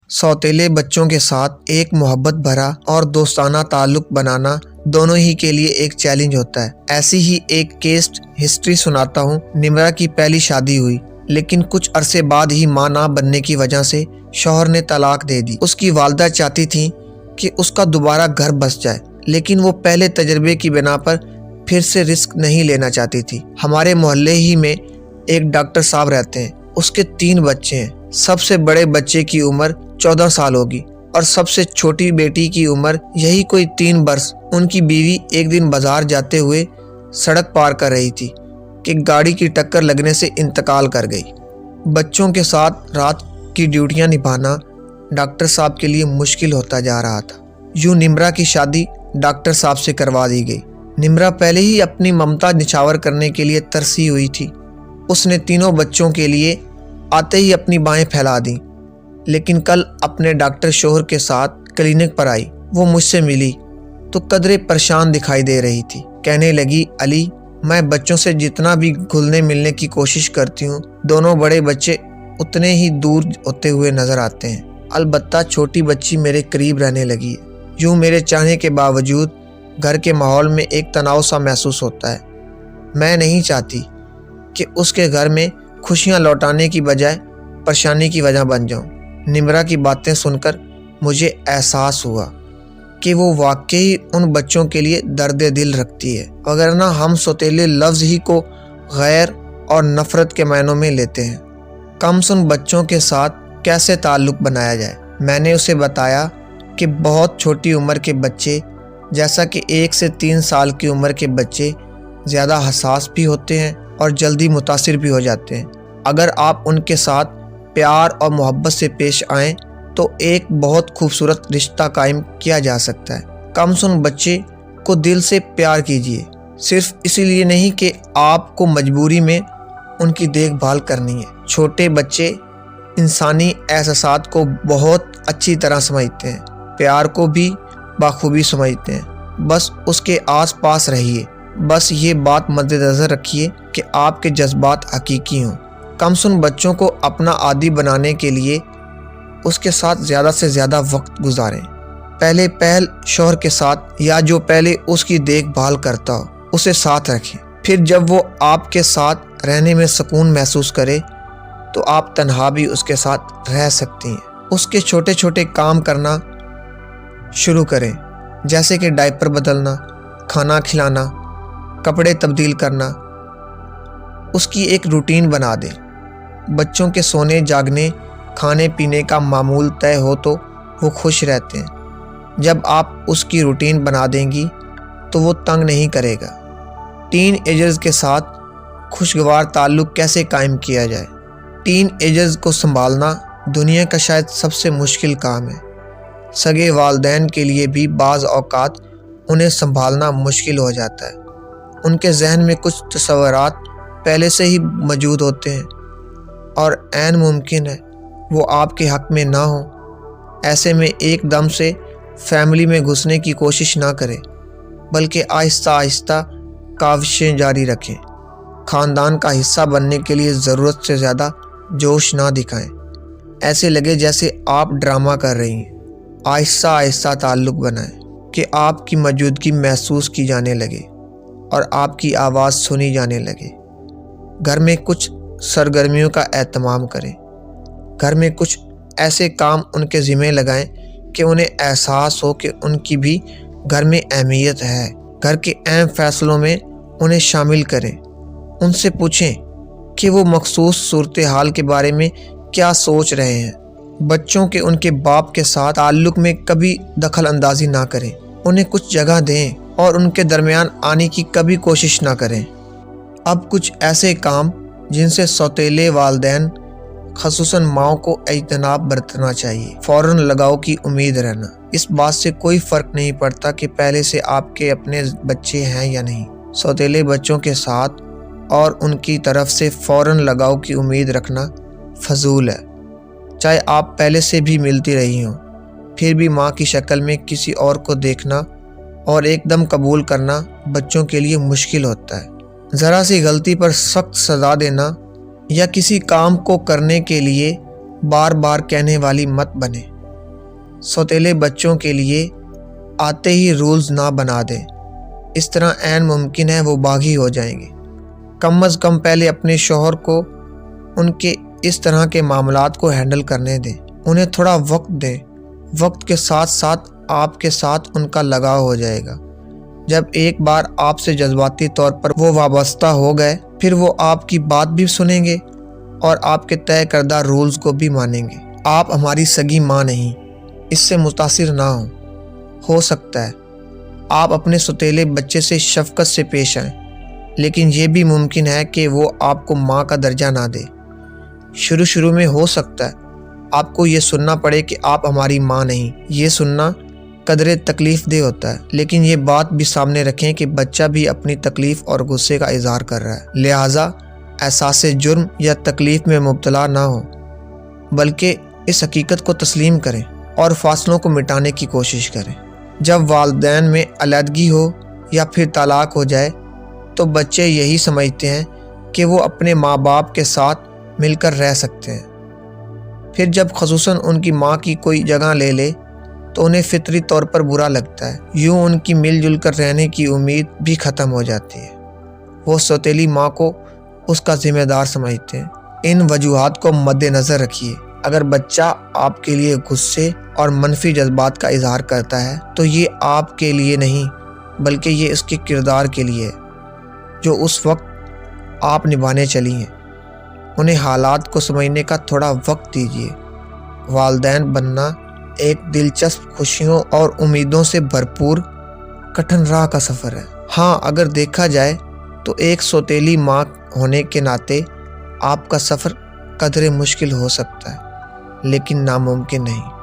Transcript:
سوتیلے بچوں کے ساتھ ایک محبت بھرا اور دوستانہ تعلق بنانا دونوں ہی کے لیے ایک چیلنج ہوتا ہے۔ ایسی ہی ایک کیس ہسٹری سناتا ہوں۔ نمرا کی پہلی شادی ہوئی، لیکن کچھ عرصے بعد ہی ماں نہ بننے کی وجہ سے شوہر نے طلاق دے دی۔ اس کی والدہ چاہتی تھی کہ اس کا دوبارہ گھر بس جائے، لیکن وہ پہلے تجربے کی بنا پر پھر سے رسک نہیں لینا چاہتی تھی۔ ہمارے محلے ہی میں ایک ڈاکٹر صاحب رہتے ہیں، اس کے 3 بچے ہیں۔ سب سے بڑے بچے کی عمر 14 سال ہوگی اور سب سے چھوٹی بیٹی کی عمر یہی کوئی 3 برس۔ ان کی بیوی ایک دن بازار جاتے ہوئے سڑک پار کر رہی تھی کہ گاڑی کی ٹکر لگنے سے انتقال کر گئی۔ بچوں کے ساتھ رات کی ڈیوٹیاں نبھانا ڈاکٹر صاحب کے لیے مشکل ہوتا جا رہا تھا۔ یوں نمرا کی شادی ڈاکٹر صاحب سے کروا دی گئی۔ نمرا پہلے ہی اپنی ممتا نچھاور کرنے کے لیے ترسی ہوئی تھی۔ اس نے تینوں بچوں کے لیے آتے ہی اپنی بائیں پھیلا دیں، لیکن کل اپنے ڈاکٹر شوہر کے ساتھ کلینک پر آئی۔ وہ مجھ سے ملی تو قدرے پریشان دکھائی دے رہی تھی۔ کہنے لگی، علی، میں بچوں سے جتنا بھی گھلنے ملنے کی کوشش کرتی ہوں، دونوں بڑے بچے اتنے ہی دور ہوتے ہوئے نظر آتے ہیں۔ البتہ چھوٹی بچی میرے قریب رہنے لگی ہے۔ یوں میرے چاہنے کے باوجود گھر کے ماحول میں ایک تناؤ سا محسوس ہوتا ہے۔ میں نہیں چاہتی کہ اس کے گھر میں خوشیاں لوٹانے کی بجائے پریشانی کی وجہ بن جاؤں۔ نمرا کی باتیں سن کر مجھے احساس ہوا کہ وہ واقعی ان بچوں کے لیے درد دل رکھتی ہے، وگرنہ ہم سوتیلے لفظ ہی کو غیر اور نفرت کے معنوں میں لیتے ہیں۔ کم سن بچوں کے ساتھ کیسے تعلق بنایا جائے؟ میں نے اسے بتایا کہ بہت چھوٹی عمر کے بچے، جیسا کہ 1 سے 3 سال کی عمر کے بچے، زیادہ حساس بھی ہوتے ہیں اور جلدی متاثر بھی ہو جاتے ہیں۔ اگر آپ ان کے ساتھ پیار اور محبت سے پیش آئیں تو ایک بہت خوبصورت رشتہ قائم کیا جا سکتا ہے۔ کم سن بچے کو دل سے پیار کیجیے، صرف اسی لیے نہیں کہ آپ کو مجبوری میں ان کی دیکھ بھال کرنی ہے۔ چھوٹے بچے انسانی احساسات کو بہت اچھی طرح سمجھتے ہیں، پیار کو بھی بخوبی سمجھتے ہیں۔ بس اس کے آس پاس رہیے۔ بس یہ بات مد نظر رکھیے کہ آپ کے جذبات حقیقی ہوں۔ کم سن بچوں کو اپنا عادی بنانے کے لیے اس کے ساتھ زیادہ سے زیادہ وقت گزاریں۔ پہلے پہل شوہر کے ساتھ یا جو پہلے اس کی دیکھ بھال کرتا ہو اسے ساتھ رکھیں۔ پھر جب وہ آپ کے ساتھ رہنے میں سکون محسوس کرے تو آپ تنہا بھی اس کے ساتھ رہ سکتی ہیں۔ اس کے چھوٹے چھوٹے کام کرنا شروع کریں، جیسے کہ ڈائپر بدلنا، کھانا کھلانا، کپڑے تبدیل کرنا۔ اس کی ایک روٹین بنا دیں۔ بچوں کے سونے جاگنے، کھانے پینے کا معمول طے ہو تو وہ خوش رہتے ہیں۔ جب آپ اس کی روٹین بنا دیں گی تو وہ تنگ نہیں کرے گا۔ ٹین ایجرز کے ساتھ خوشگوار تعلق کیسے قائم کیا جائے؟ ٹین ایجرز کو سنبھالنا دنیا کا شاید سب سے مشکل کام ہے۔ سگے والدین کے لیے بھی بعض اوقات انہیں سنبھالنا مشکل ہو جاتا ہے۔ ان کے ذہن میں کچھ تصورات پہلے سے ہی موجود ہوتے ہیں اور عین ممکن ہے وہ آپ کے حق میں نہ ہوں۔ ایسے میں ایک دم سے فیملی میں گھسنے کی کوشش نہ کریں، بلکہ آہستہ آہستہ کاوشیں جاری رکھیں۔ خاندان کا حصہ بننے کے لیے ضرورت سے زیادہ جوش نہ دکھائیں۔ ایسے لگے جیسے آپ ڈرامہ کر رہی ہیں۔ آہستہ آہستہ تعلق بنائیں کہ آپ کی موجودگی محسوس کی جانے لگے اور آپ کی آواز سنی جانے لگے۔ گھر میں کچھ سرگرمیوں کا اہتمام کریں۔ گھر میں کچھ ایسے کام ان کے ذمہ لگائیں کہ انہیں احساس ہو کہ ان کی بھی گھر میں اہمیت ہے۔ گھر کے اہم فیصلوں میں انہیں شامل کریں۔ ان سے پوچھیں کہ وہ مخصوص صورتحال کے بارے میں کیا سوچ رہے ہیں۔ بچوں کے ان کے باپ کے ساتھ تعلق میں کبھی دخل اندازی نہ کریں۔ انہیں کچھ جگہ دیں اور ان کے درمیان آنے کی کبھی کوشش نہ کریں۔ اب کچھ ایسے کام جن سے سوتیلے والدین خصوصاً ماؤں کو اجتناب برتنا چاہیے۔ فوراً لگاؤ کی امید رہنا۔ اس بات سے کوئی فرق نہیں پڑتا کہ پہلے سے آپ کے اپنے بچے ہیں یا نہیں۔ سوتیلے بچوں کے ساتھ اور ان کی طرف سے فوراً لگاؤ کی امید رکھنا فضول ہے۔ چاہے آپ پہلے سے بھی ملتی رہی ہوں، پھر بھی ماں کی شکل میں کسی اور کو دیکھنا اور ایک دم قبول کرنا بچوں کے لیے مشکل ہوتا ہے۔ ذرا سی غلطی پر سخت سزا دینا یا کسی کام کو کرنے کے لیے بار بار کہنے والی مت بنے۔ سوتیلے بچوں کے لیے آتے ہی رولز نہ بنا دیں، اس طرح عین ممکن ہے وہ باغی ہو جائیں گے۔ کم از کم پہلے اپنے شوہر کو ان کے اس طرح کے معاملات کو ہینڈل کرنے دیں، انہیں تھوڑا وقت دیں۔ وقت کے ساتھ ساتھ آپ کے ساتھ ان کا لگاؤ ہو جائے گا۔ جب ایک بار آپ سے جذباتی طور پر وہ وابستہ ہو گئے، پھر وہ آپ کی بات بھی سنیں گے اور آپ کے طے کردہ رولز کو بھی مانیں گے۔ آپ ہماری سگی ماں نہیں، اس سے متاثر نہ ہوں۔ ہو سکتا ہے آپ اپنے سوتیلے بچے سے شفقت سے پیش آئیں، لیکن یہ بھی ممکن ہے کہ وہ آپ کو ماں کا درجہ نہ دے۔ شروع میں ہو سکتا ہے آپ کو یہ سننا پڑے کہ آپ ہماری ماں نہیں۔ یہ سننا قدرے تکلیف دہ ہوتا ہے، لیکن یہ بات بھی سامنے رکھیں کہ بچہ بھی اپنی تکلیف اور غصے کا اظہار کر رہا ہے، لہٰذا احساس جرم یا تکلیف میں مبتلا نہ ہو، بلکہ اس حقیقت کو تسلیم کریں اور فاصلوں کو مٹانے کی کوشش کریں۔ جب والدین میں علیحدگی ہو یا پھر طلاق ہو جائے تو بچے یہی سمجھتے ہیں کہ وہ اپنے ماں باپ کے ساتھ مل کر رہ سکتے ہیں۔ پھر جب خصوصاً ان کی ماں کی کوئی جگہ لے لے تو انہیں فطری طور پر برا لگتا ہے، یوں ان کی مل جل کر رہنے کی امید بھی ختم ہو جاتی ہے۔ وہ سوتیلی ماں کو اس کا ذمہ دار سمجھتے ہیں۔ ان وجوہات کو مد نظر رکھیے۔ اگر بچہ آپ کے لیے غصے اور منفی جذبات کا اظہار کرتا ہے تو یہ آپ کے لیے نہیں، بلکہ یہ اس کے کردار کے لیے ہے جو اس وقت آپ نبھانے چلی ہیں۔ انہیں حالات کو سمجھنے کا تھوڑا وقت دیجیے۔ والدین بننا ایک دلچسپ، خوشیوں اور امیدوں سے بھرپور کٹھن راہ کا سفر ہے۔ ہاں، اگر دیکھا جائے تو ایک سوتیلی ماں ہونے کے ناطے آپ کا سفر قدرے مشکل ہو سکتا ہے، لیکن ناممکن نہیں۔